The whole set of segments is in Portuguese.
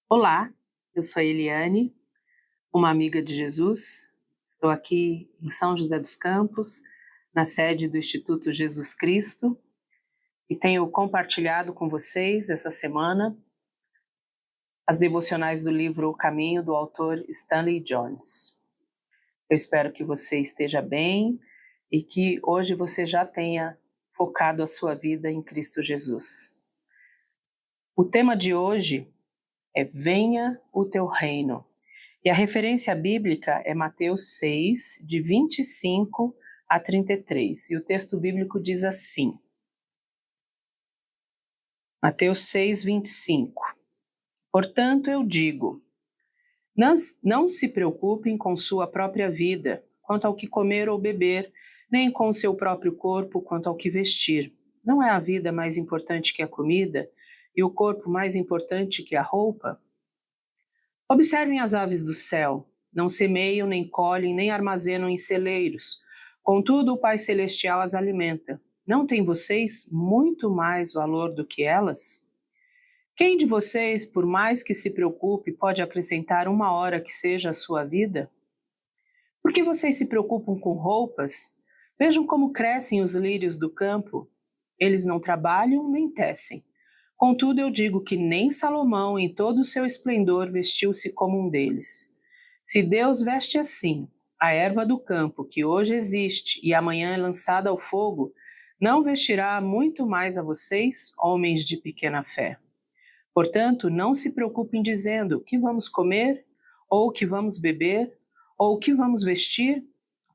Olá, eu sou a Eliane, uma amiga de Jesus. Estou aqui em São José dos Campos, na sede do Instituto Jesus Cristo, e tenho compartilhado com vocês essa semana as devocionais do livro O Caminho, do autor Stanley Jones. Eu espero que você esteja bem e que hoje você já tenha focado a sua vida em Cristo Jesus. O tema de hoje é Venha o Teu Reino. E a referência bíblica é Mateus 6, de 25 a 33. E o texto bíblico diz assim. Mateus 6, 25. Portanto, eu digo, não se preocupem com sua própria vida, quanto ao que comer ou beber, nem com seu próprio corpo, quanto ao que vestir. Não é a vida mais importante que a comida, e o corpo mais importante que a roupa? Observem as aves do céu, não semeiam, nem colhem, nem armazenam em celeiros. Contudo, o Pai Celestial as alimenta. Não têm vocês muito mais valor do que elas? Quem de vocês, por mais que se preocupe, pode acrescentar uma hora que seja a sua vida? Por que vocês se preocupam com roupas? Vejam como crescem os lírios do campo. Eles não trabalham nem tecem. Contudo, eu digo que nem Salomão, em todo o seu esplendor, vestiu-se como um deles. Se Deus veste assim a erva do campo, que hoje existe e amanhã é lançada ao fogo, não vestirá muito mais a vocês, homens de pequena fé. Portanto, não se preocupem dizendo o que vamos comer, ou o que vamos beber, ou o que vamos vestir,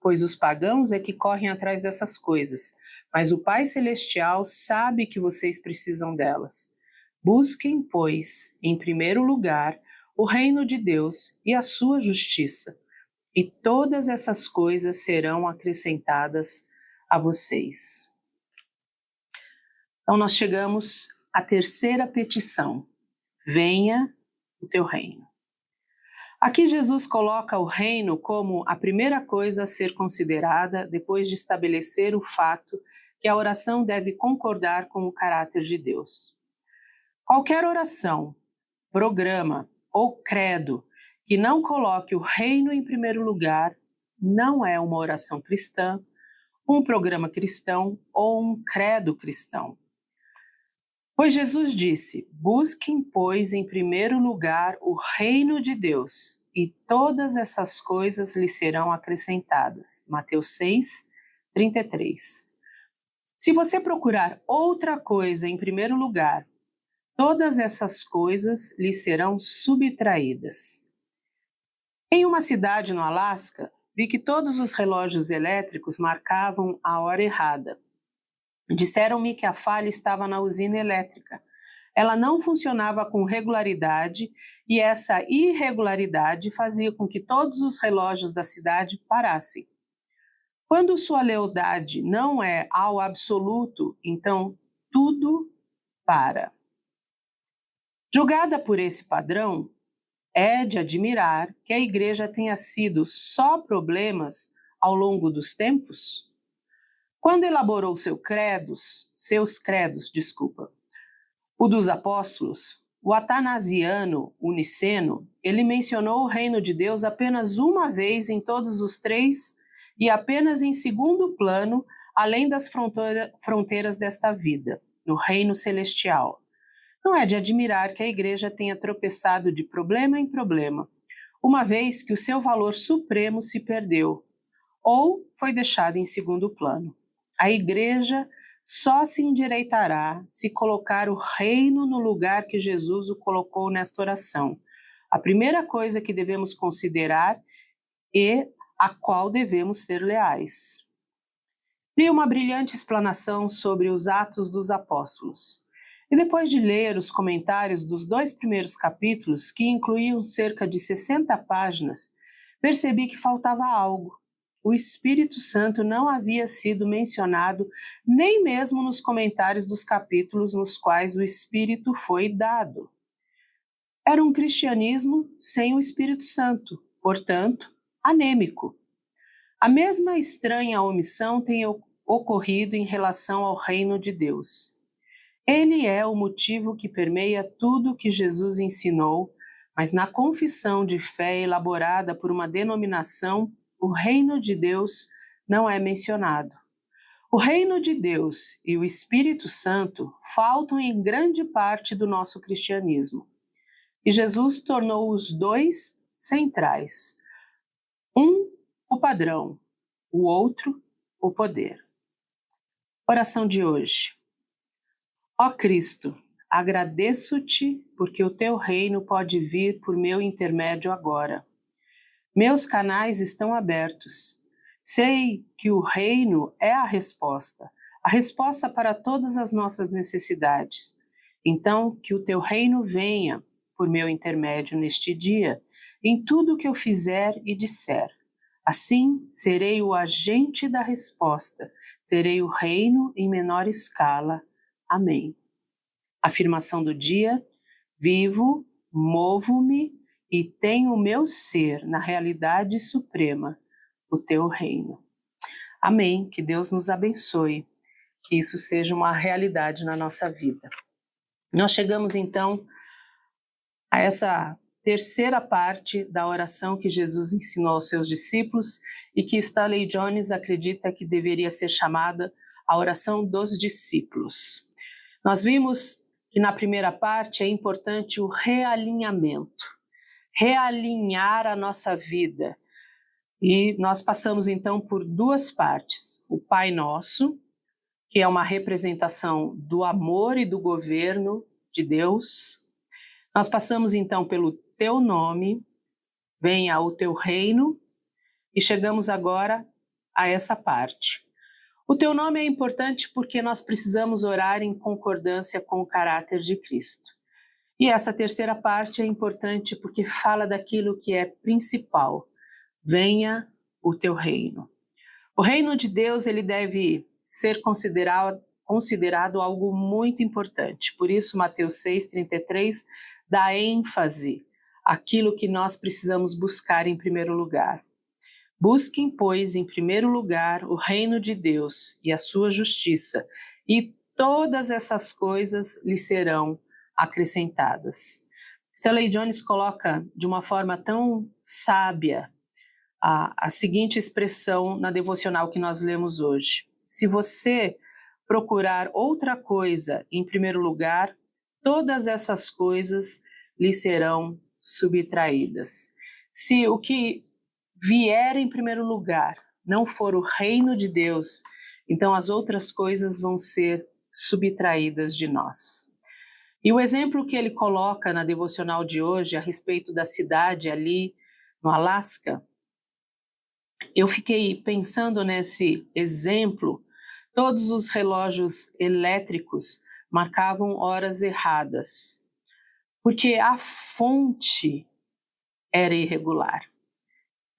pois os pagãos é que correm atrás dessas coisas, mas o Pai Celestial sabe que vocês precisam delas. Busquem, pois, em primeiro lugar, o reino de Deus e a sua justiça, e todas essas coisas serão acrescentadas a vocês. Então, nós chegamos à terceira petição. Venha o teu reino. Aqui Jesus coloca o reino como a primeira coisa a ser considerada depois de estabelecer o fato que a oração deve concordar com o caráter de Deus. Qualquer oração, programa ou credo que não coloque o reino em primeiro lugar não é uma oração cristã, um programa cristão ou um credo cristão. Pois Jesus disse, busquem, pois, em primeiro lugar o reino de Deus, e todas essas coisas lhe serão acrescentadas. Mateus 6, 33. Se você procurar outra coisa em primeiro lugar, todas essas coisas lhe serão subtraídas. Em uma cidade no Alasca, vi que todos os relógios elétricos marcavam a hora errada. Disseram-me que a falha estava na usina elétrica. Ela não funcionava com regularidade e essa irregularidade fazia com que todos os relógios da cidade parassem. Quando sua lealdade não é ao absoluto, então tudo para. Julgada por esse padrão, é de admirar que a igreja tenha sido só problemas ao longo dos tempos? Quando elaborou seus credos, o dos apóstolos, o atanasiano, o niceno, ele mencionou o reino de Deus apenas uma vez em todos os três e apenas em segundo plano, além das fronteiras desta vida, no reino celestial. Não é de admirar que a igreja tenha tropeçado de problema em problema, uma vez que o seu valor supremo se perdeu ou foi deixado em segundo plano. A igreja só se endireitará se colocar o reino no lugar que Jesus o colocou nesta oração. A primeira coisa que devemos considerar e a qual devemos ser leais. Li uma brilhante explanação sobre os Atos dos Apóstolos. E depois de ler os comentários dos 2 primeiros capítulos, que incluíam cerca de 60 páginas, percebi que faltava algo. O Espírito Santo não havia sido mencionado nem mesmo nos comentários dos capítulos nos quais o Espírito foi dado. Era um cristianismo sem o Espírito Santo, portanto, anêmico. A mesma estranha omissão tem ocorrido em relação ao reino de Deus. Ele é o motivo que permeia tudo que Jesus ensinou, mas na confissão de fé elaborada por uma denominação, o reino de Deus não é mencionado. O reino de Deus e o Espírito Santo faltam em grande parte do nosso cristianismo. E Jesus tornou os dois centrais. Um, o padrão, o outro, o poder. Oração de hoje. Ó Cristo, agradeço-te porque o teu reino pode vir por meu intermédio agora. Meus canais estão abertos. Sei que o reino é a resposta para todas as nossas necessidades. Então, que o teu reino venha por meu intermédio neste dia, em tudo que eu fizer e disser. Assim, serei o agente da resposta, serei o reino em menor escala. Amém. Afirmação do dia: vivo, movo-me e tenho o meu ser na realidade suprema, o teu reino. Amém. Que Deus nos abençoe, que isso seja uma realidade na nossa vida. Nós chegamos então a essa terceira parte da oração que Jesus ensinou aos seus discípulos e que Stanley Jones acredita que deveria ser chamada a oração dos discípulos. Nós vimos que na primeira parte é importante o realinhamento, realinhar a nossa vida. E nós passamos então por duas partes. O Pai Nosso, que é uma representação do amor e do governo de Deus. Nós passamos então pelo Teu nome, venha o Teu reino, e chegamos agora a essa parte. O Teu nome é importante porque nós precisamos orar em concordância com o caráter de Cristo. E essa terceira parte é importante porque fala daquilo que é principal. Venha o Teu reino. O reino de Deus, ele deve ser considerado algo muito importante. Por isso, Mateus 6,33 dá ênfase àquilo que nós precisamos buscar em primeiro lugar. Busquem, pois, em primeiro lugar o reino de Deus e a sua justiça, e todas essas coisas lhe serão acrescentadas. Stanley Jones coloca de uma forma tão sábia a seguinte expressão na devocional que nós lemos hoje: se você procurar outra coisa em primeiro lugar, todas essas coisas lhe serão subtraídas. Se o que vier em primeiro lugar não for o reino de Deus, então as outras coisas vão ser subtraídas de nós. E o exemplo que ele coloca na devocional de hoje a respeito da cidade ali no Alasca, eu fiquei pensando nesse exemplo. Todos os relógios elétricos marcavam horas erradas, porque a fonte era irregular.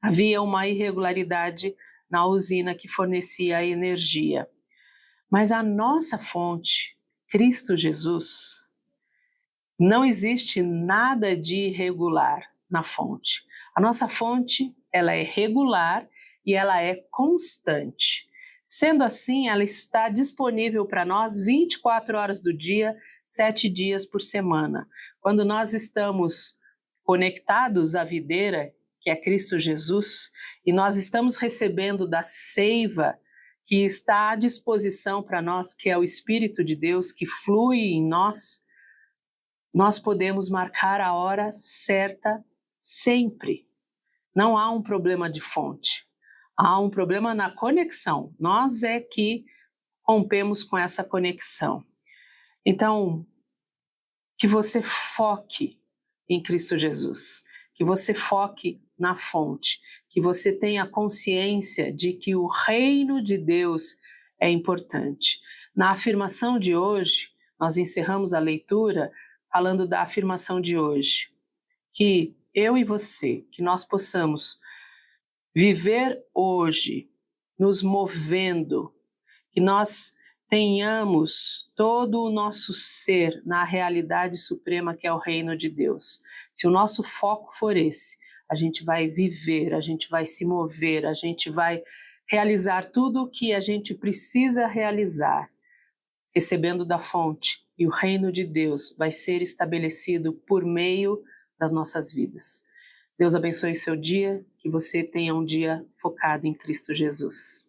Havia uma irregularidade na usina que fornecia a energia. Mas a nossa fonte, Cristo Jesus, não existe nada de irregular na fonte. A nossa fonte, ela é regular e ela é constante. Sendo assim, ela está disponível para nós 24 horas do dia, 7 dias por semana. Quando nós estamos conectados à videira, que é Cristo Jesus, e nós estamos recebendo da seiva que está à disposição para nós, que é o Espírito de Deus, que flui em nós, nós podemos marcar a hora certa sempre. Não há um problema de fonte, há um problema na conexão. Nós é que rompemos com essa conexão. Então, que você foque em Cristo Jesus, que você foque na fonte, que você tenha consciência de que o reino de Deus é importante. Na afirmação de hoje, nós encerramos a leitura falando da afirmação de hoje, que eu e você, que nós possamos viver hoje, nos movendo, que nós tenhamos todo o nosso ser na realidade suprema que é o reino de Deus. Se o nosso foco for esse, a gente vai viver, a gente vai se mover, a gente vai realizar tudo o que a gente precisa realizar, recebendo da fonte, e o reino de Deus vai ser estabelecido por meio das nossas vidas. Deus abençoe o seu dia, que você tenha um dia focado em Cristo Jesus.